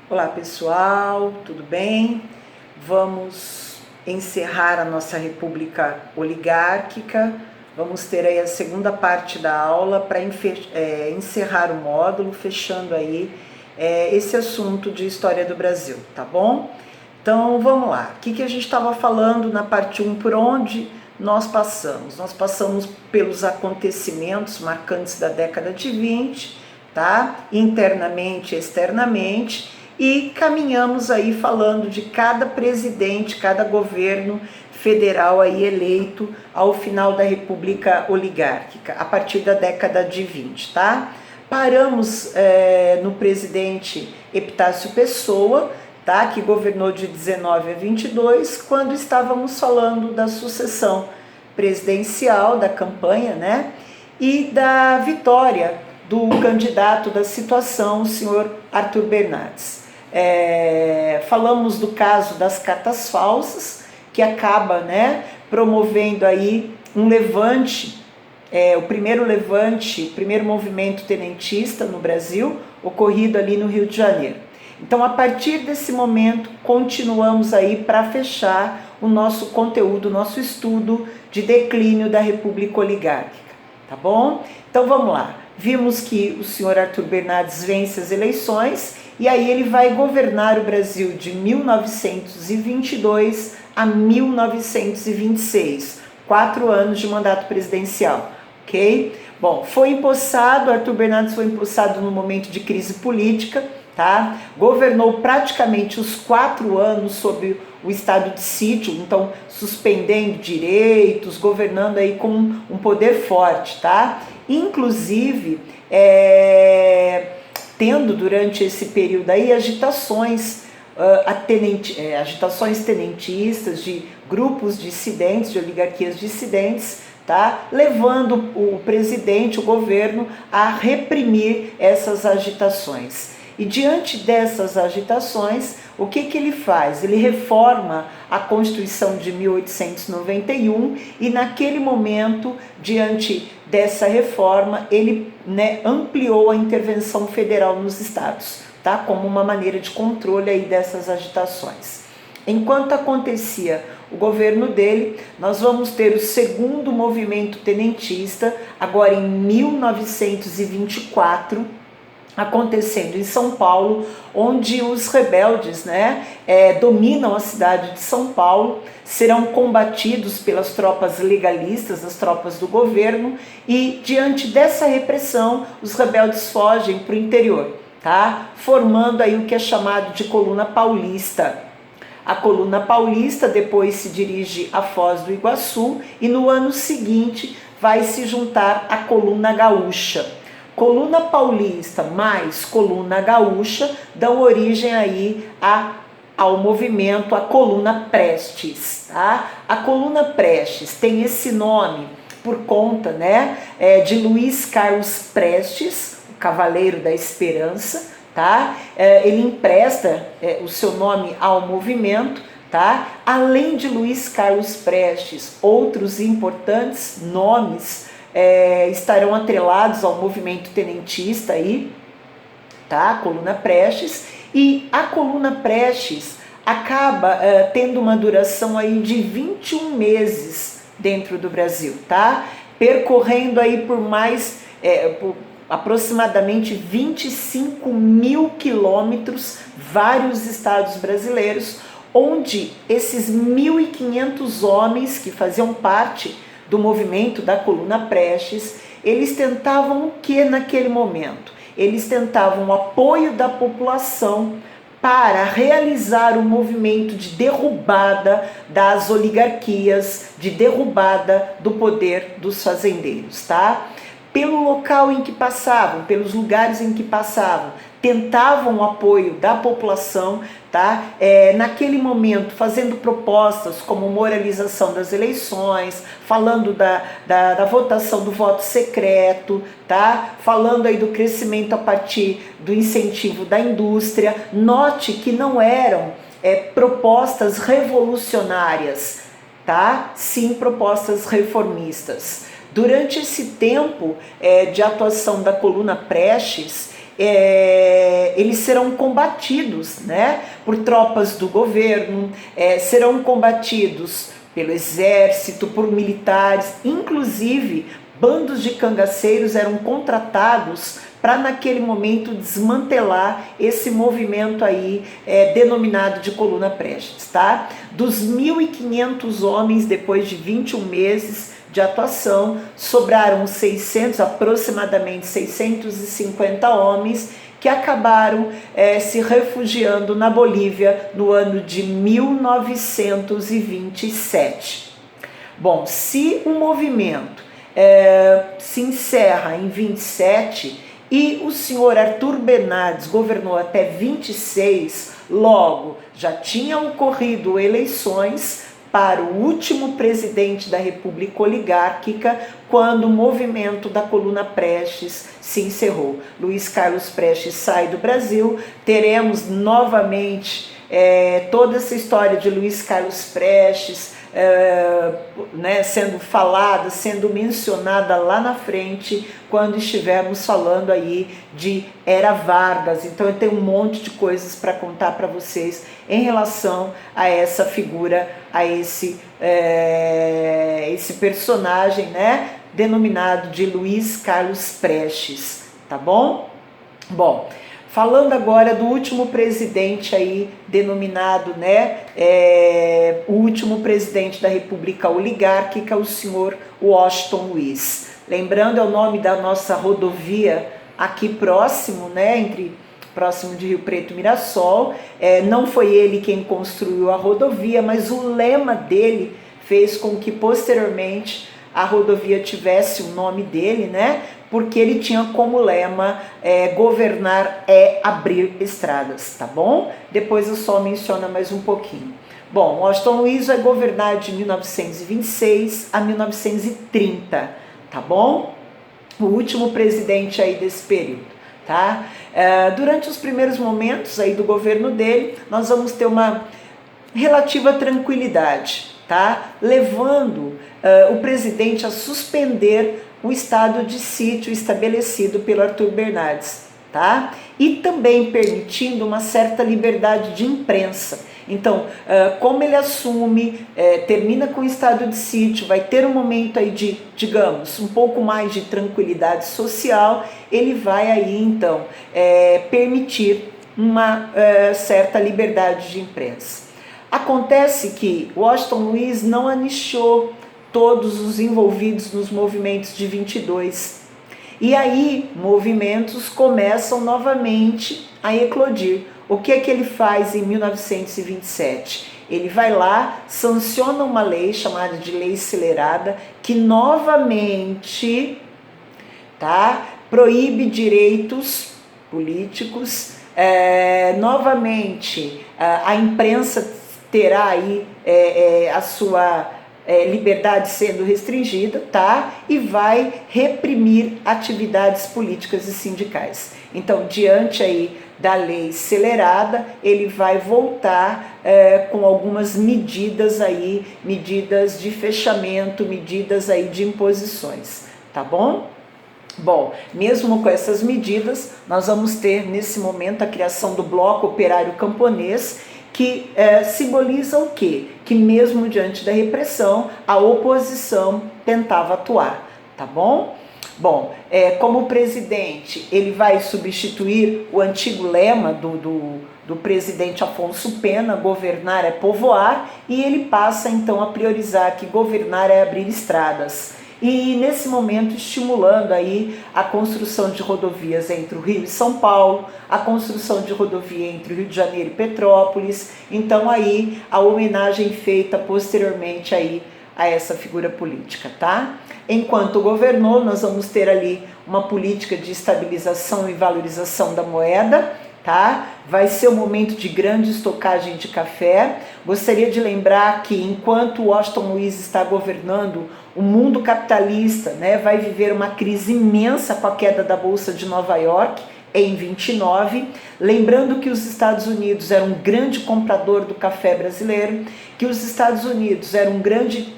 Olá pessoal, tudo bem? Vamos encerrar a nossa república oligárquica. Vamos ter aí a segunda parte da aula para encerrar o módulo, fechando aí esse assunto de história do Brasil, tá bom? Então vamos lá, o que a gente estava falando na parte 1, por onde nós passamos? Nós passamos pelos acontecimentos marcantes da década de 20, tá? Internamente e externamente, e caminhamos aí falando de cada presidente, cada governo federal aí eleito ao final da República Oligárquica, a partir da década de 20, tá? Paramos no presidente Epitácio Pessoa, tá? Que governou de 19 a 22, quando estávamos falando da sucessão presidencial, da campanha, né? E da vitória do candidato da situação, o senhor Arthur Bernardes. Falamos do caso das cartas falsas, que acaba, né, promovendo aí um levante, o primeiro movimento tenentista no Brasil, ocorrido ali no Rio de Janeiro. Então, a partir desse momento, continuamos aí para fechar o nosso conteúdo, o nosso estudo de declínio da República Oligárquica, tá bom? Então, vamos lá. Vimos que o senhor Arthur Bernardes vence as eleições e aí ele vai governar o Brasil de 1922 a 1926, 4 anos de mandato presidencial, ok? Bom, Arthur Bernardes foi empossado no momento de crise política, tá? Governou praticamente os 4 anos sob o estado de sítio, então suspendendo direitos, governando aí com um poder forte, tá? Inclusive, tendo durante esse período aí agitações tenentistas, de grupos dissidentes, de oligarquias dissidentes, tá? Levando o presidente, o governo, a reprimir essas agitações. E diante dessas agitações, o que ele faz? Ele reforma a Constituição de 1891 e naquele momento, diante dessa reforma, ele, né, ampliou a intervenção federal nos estados, tá? Como uma maneira de controle aí dessas agitações. Enquanto acontecia o governo dele, nós vamos ter o segundo movimento tenentista, agora em 1924, acontecendo em São Paulo, onde os rebeldes, né, dominam a cidade de São Paulo, serão combatidos pelas tropas legalistas, as tropas do governo, e diante dessa repressão, os rebeldes fogem para o interior, tá? Formando aí o que é chamado de Coluna Paulista. A Coluna Paulista depois se dirige à Foz do Iguaçu e no ano seguinte vai se juntar à Coluna Gaúcha. Coluna Paulista mais Coluna Gaúcha dão origem aí ao movimento, a Coluna Prestes, tá? A Coluna Prestes tem esse nome por conta, né, de Luiz Carlos Prestes, o Cavaleiro da Esperança, tá? Ele empresta o seu nome ao movimento, tá? Além de Luiz Carlos Prestes, outros importantes nomes estarão atrelados ao movimento tenentista aí, tá? A Coluna Prestes, e a Coluna Prestes acaba tendo uma duração aí de 21 meses dentro do Brasil, tá? Percorrendo aí por aproximadamente 25 mil quilômetros, vários estados brasileiros, onde esses 1.500 homens que faziam parte do movimento da Coluna Prestes, eles tentavam o que naquele momento? Eles tentavam o apoio da população para realizar o movimento de derrubada das oligarquias, de derrubada do poder dos fazendeiros, tá? Pelo local em que passavam, pelos lugares em que passavam, tentavam o apoio da população, tá? Naquele momento, fazendo propostas como moralização das eleições, falando da votação do voto secreto, tá? Falando aí do crescimento a partir do incentivo da indústria. Note que não eram propostas revolucionárias, tá? Sim, propostas reformistas. Durante esse tempo de atuação da Coluna Prestes, eles serão combatidos, né, por tropas do governo, serão combatidos pelo exército, por militares, inclusive bandos de cangaceiros eram contratados para naquele momento desmantelar esse movimento aí denominado de Coluna Prestes, tá? Dos 1.500 homens, depois de 21 meses de atuação, sobraram aproximadamente 650 homens que acabaram se refugiando na Bolívia no ano de 1927. Bom, se o movimento se encerra em 27 e o senhor Arthur Bernardes governou até 26, logo já tinham ocorrido eleições para o último presidente da República Oligárquica quando o movimento da Coluna Prestes se encerrou. Luiz Carlos Prestes sai do Brasil, teremos novamente toda essa história de Luiz Carlos Prestes sendo falada, sendo mencionada lá na frente, quando estivermos falando aí de Era Vargas. Então eu tenho um monte de coisas para contar para vocês em relação a essa figura, a esse personagem, né, denominado de Luiz Carlos Prestes, tá bom? Bom, falando agora do último presidente aí, denominado, né, o último presidente da República Oligárquica, o senhor Washington Luiz. Lembrando, é o nome da nossa rodovia aqui próximo, né, próximo de Rio Preto e Mirassol. Não foi ele quem construiu a rodovia, mas o lema dele fez com que posteriormente a rodovia tivesse o nome dele, né, porque ele tinha como lema governar é abrir estradas, tá bom? Depois eu só menciono mais um pouquinho. Bom, Washington Luiz vai governar de 1926 a 1930, tá bom? O último presidente aí desse período, tá? Durante os primeiros momentos aí do governo dele, nós vamos ter uma relativa tranquilidade, tá? Levando o presidente a suspender o estado de sítio estabelecido pelo Arthur Bernardes, tá? E também permitindo uma certa liberdade de imprensa. Então, como ele assume, termina com o estado de sítio, vai ter um momento aí de, digamos, um pouco mais de tranquilidade social, ele vai aí, então, permitir uma certa liberdade de imprensa. Acontece que Washington Luiz não anistiou todos os envolvidos nos movimentos de 22. E aí, movimentos começam novamente a eclodir. O que é que ele faz em 1927? Ele vai lá, sanciona uma lei chamada de Lei Celerada, que novamente, tá, proíbe direitos políticos. Novamente, a imprensa terá aí a sua liberdade sendo restringida, tá? E vai reprimir atividades políticas e sindicais. Então, diante aí da lei celerada, ele vai voltar com algumas medidas aí, medidas de fechamento, medidas aí de imposições, tá bom? Bom, mesmo com essas medidas, nós vamos ter nesse momento a criação do Bloco Operário Camponês, que simboliza o quê? Que mesmo diante da repressão, a oposição tentava atuar, tá bom? Bom, como presidente, ele vai substituir o antigo lema do presidente Afonso Pena, governar é povoar, e ele passa então a priorizar que governar é abrir estradas. E nesse momento estimulando aí a construção de rodovias entre o Rio e São Paulo, a construção de rodovia entre o Rio de Janeiro e Petrópolis. Então aí a homenagem feita posteriormente aí a essa figura política, tá? Enquanto governou, nós vamos ter ali uma política de estabilização e valorização da moeda, tá? Vai ser um momento de grande estocagem de café. Gostaria de lembrar que enquanto Washington Luiz está governando, o mundo capitalista, né, vai viver uma crise imensa com a queda da Bolsa de Nova York em 29, lembrando que os Estados Unidos eram um grande comprador do café brasileiro, que os Estados Unidos eram um grande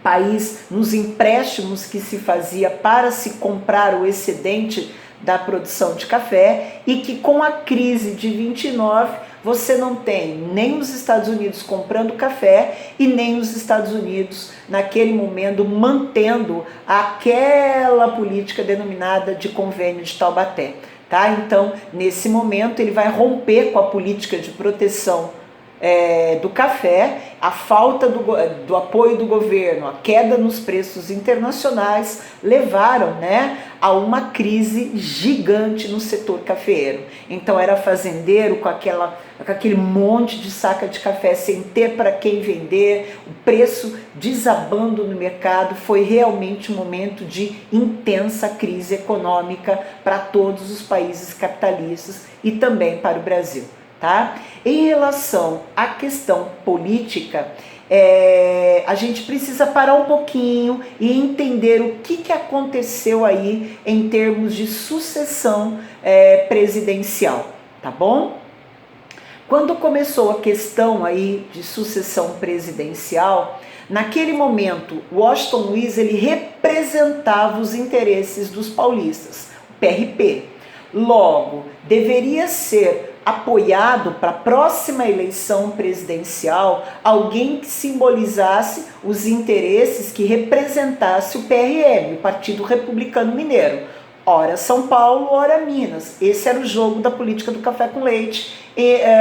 país nos empréstimos que se fazia para se comprar o excedente da produção de café e que com a crise de 29 você não tem nem os Estados Unidos comprando café e nem os Estados Unidos naquele momento mantendo aquela política denominada de Convênio de Taubaté. Tá? Então, nesse momento, ele vai romper com a política de proteção do café, a falta do apoio do governo, a queda nos preços internacionais levaram, né, a uma crise gigante no setor cafeeiro. Então era fazendeiro com aquele monte de saca de café sem ter para quem vender, o preço desabando no mercado. Foi realmente um momento de intensa crise econômica para todos os países capitalistas e também para o Brasil. Tá? Em relação à questão política, a gente precisa parar um pouquinho e entender o que aconteceu aí em termos de sucessão presidencial, tá bom? Quando começou a questão aí de sucessão presidencial, naquele momento, Washington Luiz ele representava os interesses dos paulistas, o PRP. Logo, deveria ser apoiado para a próxima eleição presidencial alguém que simbolizasse os interesses, que representasse o PRM, o Partido Republicano Mineiro. Ora São Paulo, ora Minas. Esse era o jogo da política do café com leite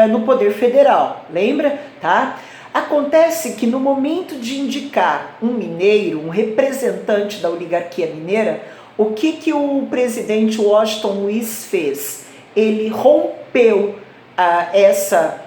no Poder Federal, lembra? Tá? Acontece que no momento de indicar um mineiro, um representante da oligarquia mineira, o que o presidente Washington Luiz fez? Ele rompeu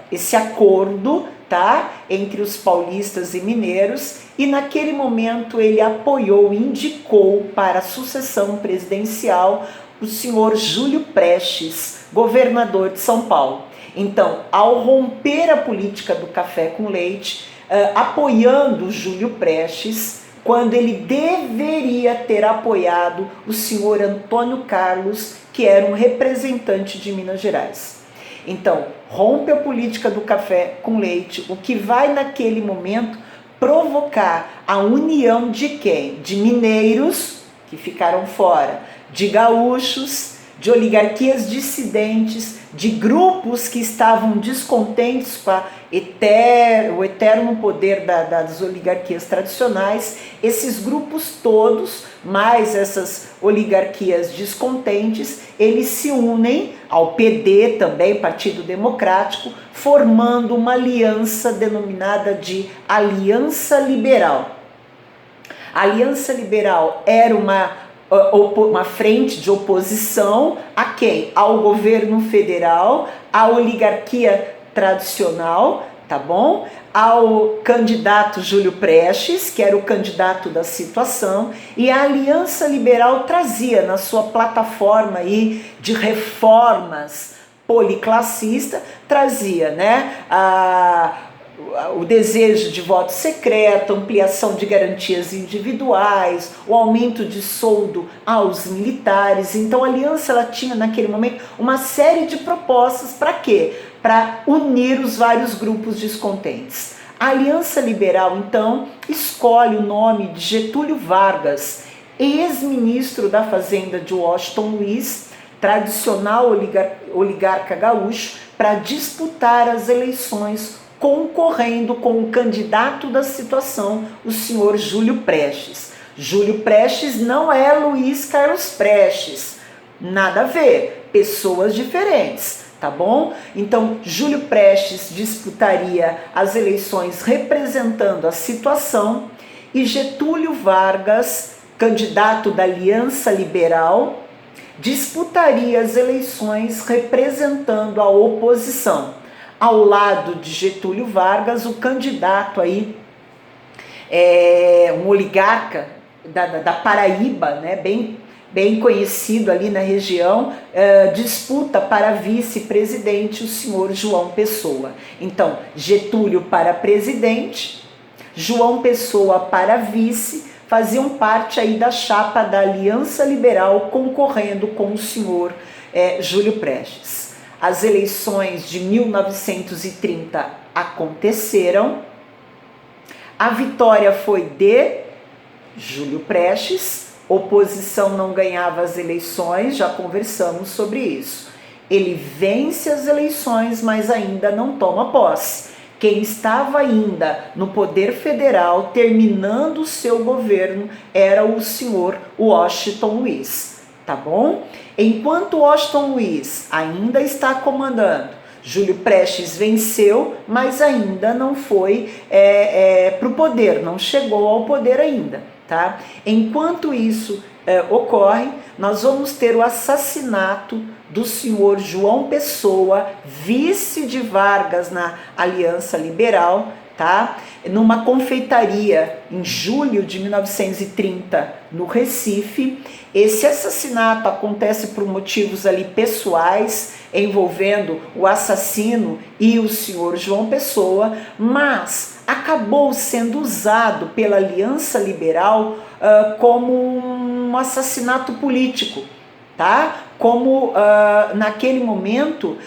esse acordo, tá, entre os paulistas e mineiros, e naquele momento ele apoiou, indicou para a sucessão presidencial o senhor Júlio Prestes, governador de São Paulo. Então, ao romper a política do café com leite, apoiando Júlio Prestes, quando ele deveria ter apoiado o senhor Antônio Carlos, que era um representante de Minas Gerais. Então, rompe a política do café com leite, o que vai naquele momento provocar a união de quem? De mineiros, que ficaram fora, de gaúchos, de oligarquias dissidentes, de grupos que estavam descontentes com o eterno poder das oligarquias tradicionais. Esses grupos todos, mais essas oligarquias descontentes, eles se unem ao PD também, Partido Democrático, formando uma aliança denominada de Aliança Liberal. A Aliança Liberal era uma frente de oposição a quem? Ao governo federal, à oligarquia tradicional, tá bom? Ao candidato Júlio Prestes, que era o candidato da situação, e a Aliança Liberal trazia na sua plataforma aí de reformas policlassista, trazia, né, o desejo de voto secreto, ampliação de garantias individuais, o aumento de soldo aos militares. Então a aliança ela tinha naquele momento uma série de propostas para quê? Para unir os vários grupos descontentes. A Aliança Liberal, então, escolhe o nome de Getúlio Vargas, ex-ministro da Fazenda de Washington Luiz, tradicional oligarca gaúcho, para disputar as eleições concorrendo com o candidato da situação, o senhor Júlio Prestes. Júlio Prestes não é Luiz Carlos Prestes, nada a ver, pessoas diferentes, tá bom? Então, Júlio Prestes disputaria as eleições representando a situação e Getúlio Vargas, candidato da Aliança Liberal, disputaria as eleições representando a oposição. Ao lado de Getúlio Vargas, o candidato aí, um oligarca da Paraíba, né, bem conhecido ali na região, disputa para vice-presidente o senhor João Pessoa. Então, Getúlio para presidente, João Pessoa para vice, faziam parte aí da chapa da Aliança Liberal concorrendo com o senhor Júlio Prestes. As eleições de 1930 aconteceram, a vitória foi de Júlio Prestes, oposição não ganhava as eleições, já conversamos sobre isso. Ele vence as eleições, mas ainda não toma posse. Quem estava ainda no poder federal, terminando o seu governo, era o senhor Washington Luiz, tá bom? Enquanto Washington Luiz ainda está comandando, Júlio Prestes venceu, mas ainda não foi para o poder, não chegou ao poder ainda, tá? Enquanto isso ocorre, nós vamos ter o assassinato do senhor João Pessoa, vice de Vargas na Aliança Liberal, tá? Numa confeitaria em julho de 1930, no Recife. Esse assassinato acontece por motivos ali pessoais, envolvendo o assassino e o senhor João Pessoa, mas acabou sendo usado pela Aliança Liberal como um assassinato político, tá? Como naquele momento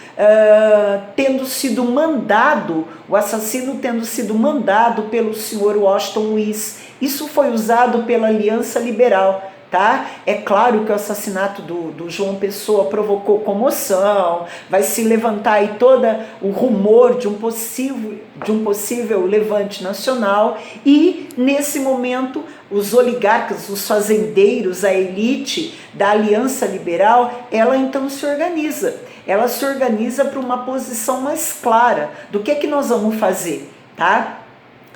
tendo sido mandado, o assassino tendo sido mandado pelo senhor Washington Luiz. Isso foi usado pela Aliança Liberal. Tá? É claro que o assassinato do João Pessoa provocou comoção, vai se levantar aí todo o rumor de um possível levante nacional, e nesse momento os oligarcas, os fazendeiros, a elite da Aliança Liberal, ela então se organiza. Ela se organiza para uma posição mais clara do que nós vamos fazer, tá?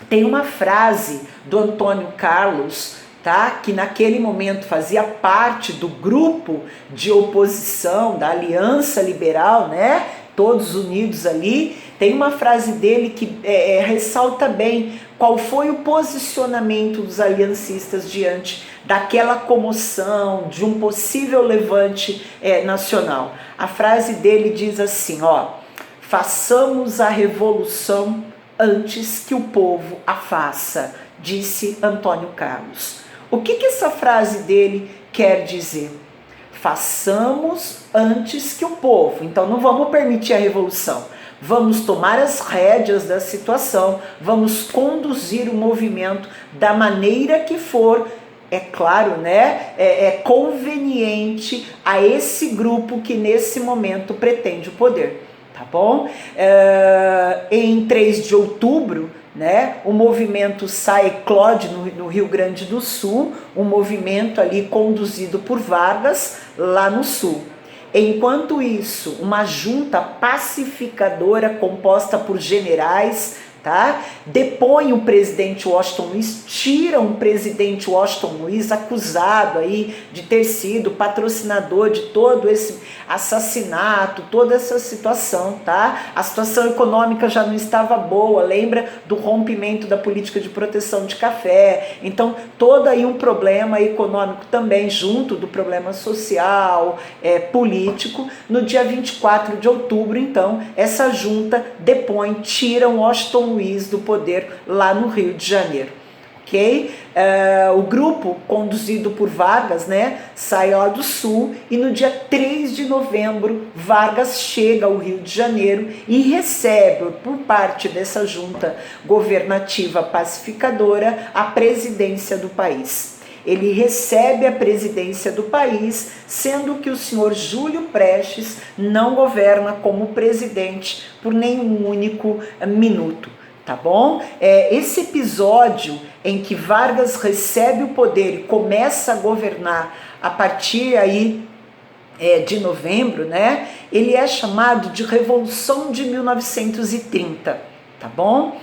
Tem uma frase do Antônio Carlos, tá? Que naquele momento fazia parte do grupo de oposição da Aliança Liberal, né? Todos unidos ali. Tem uma frase dele que ressalta bem qual foi o posicionamento dos aliancistas diante daquela comoção, de um possível levante nacional. A frase dele diz assim, ó: façamos a revolução antes que o povo a faça, disse Antônio Carlos. O que essa frase dele quer dizer? Façamos antes que o povo. Então não vamos permitir a revolução. Vamos tomar as rédeas da situação, vamos conduzir o movimento da maneira que for, é claro, né? Conveniente a esse grupo que nesse momento pretende o poder. Tá bom? Em 3 de outubro, né, o movimento eclode no Rio Grande do Sul, um movimento ali conduzido por Vargas, lá no Sul. Enquanto isso, uma junta pacificadora composta por generais, tá, depõe o presidente Washington Luiz, tira um presidente Washington Luiz acusado aí de ter sido patrocinador de todo esse assassinato, toda essa situação, tá? A situação econômica já não estava boa, lembra do rompimento da política de proteção de café, então todo aí um problema econômico também junto do problema social, político. No dia 24 de outubro, então, essa junta depõe, tira Washington Luiz do poder lá no Rio de Janeiro. Ok? O grupo conduzido por Vargas, né, sai lá do Sul, e no dia 3 de novembro Vargas chega ao Rio de Janeiro e recebe por parte dessa junta governativa pacificadora a presidência do país. Ele recebe a presidência do país, sendo que o senhor Júlio Prestes não governa como presidente por nenhum único minuto. Tá bom? Esse episódio em que Vargas recebe o poder e começa a governar a partir aí de novembro, né? Ele é chamado de Revolução de 1930, tá bom?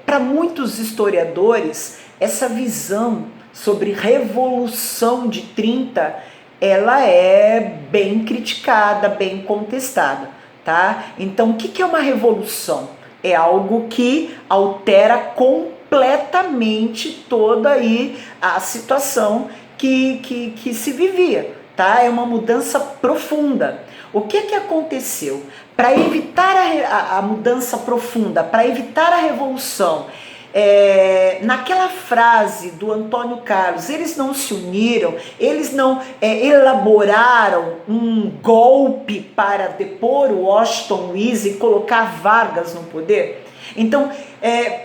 Para muitos historiadores, essa visão sobre Revolução de 30, ela é bem criticada, bem contestada, tá? Então, o que é uma revolução? É algo que altera completamente toda aí a situação que se vivia, tá? É uma mudança profunda. O que aconteceu? Para evitar a mudança profunda, para evitar a revolução, naquela frase do Antônio Carlos, eles não se uniram, eles não elaboraram um golpe para depor o Washington Luiz e colocar Vargas no poder. Então,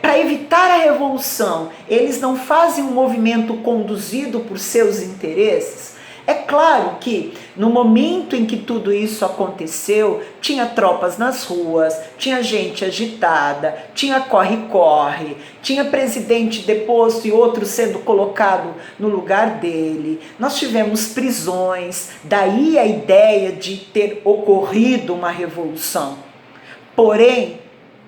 para evitar a revolução, eles não fazem um movimento conduzido por seus interesses? É claro que no momento em que tudo isso aconteceu, tinha tropas nas ruas, tinha gente agitada, tinha corre-corre, tinha presidente deposto e outro sendo colocado no lugar dele. Nós tivemos prisões, daí a ideia de ter ocorrido uma revolução. Porém,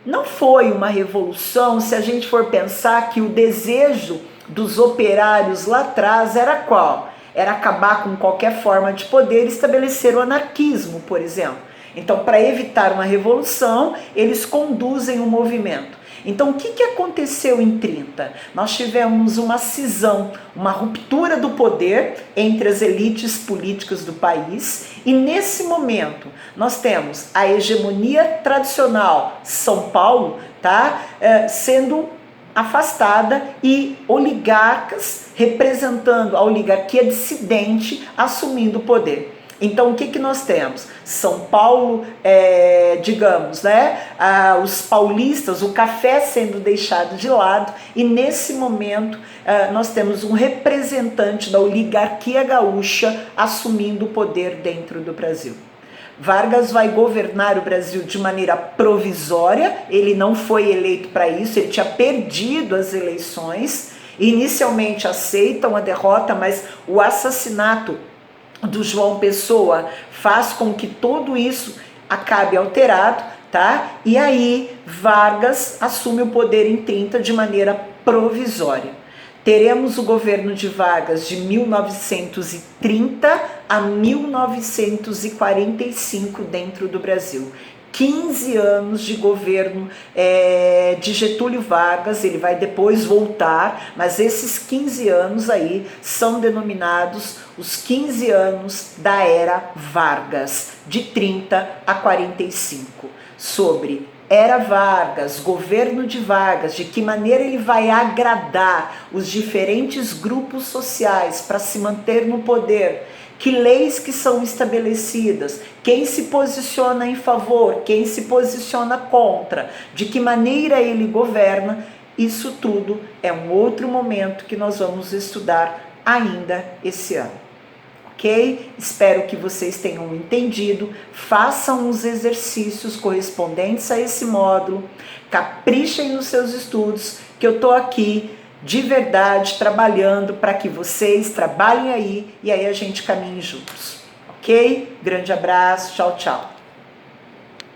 não foi uma revolução se a gente for pensar que o desejo dos operários lá atrás era qual? Era acabar com qualquer forma de poder e estabelecer o anarquismo, por exemplo. Então, para evitar uma revolução, eles conduzem o movimento. Então, o que aconteceu em 30? Nós tivemos uma cisão, uma ruptura do poder entre as elites políticas do país, e nesse momento nós temos a hegemonia tradicional São Paulo, tá, sendo afastada e oligarcas representando a oligarquia dissidente assumindo o poder. Então, o que nós temos? São Paulo, digamos, né? Os paulistas, o café sendo deixado de lado, e nesse momento nós temos um representante da oligarquia gaúcha assumindo o poder dentro do Brasil. Vargas vai governar o Brasil de maneira provisória, ele não foi eleito para isso, ele tinha perdido as eleições, inicialmente aceitam a derrota, mas o assassinato do João Pessoa faz com que tudo isso acabe alterado, tá? E aí Vargas assume o poder em 30 de maneira provisória. Teremos o governo de Vargas de 1930 a 1945 dentro do Brasil. 15 anos de governo de Getúlio Vargas, ele vai depois voltar, mas esses 15 anos aí são denominados os 15 anos da era Vargas, de 30 a 45. Sobre era Vargas, governo de Vargas, de que maneira ele vai agradar os diferentes grupos sociais para se manter no poder, que leis que são estabelecidas, quem se posiciona em favor, quem se posiciona contra, de que maneira ele governa, isso tudo é um outro momento que nós vamos estudar ainda esse ano. Ok? Espero que vocês tenham entendido, façam os exercícios correspondentes a esse módulo, caprichem nos seus estudos, que eu estou aqui de verdade trabalhando para que vocês trabalhem aí e aí a gente caminhe juntos. Ok? Grande abraço, tchau, tchau.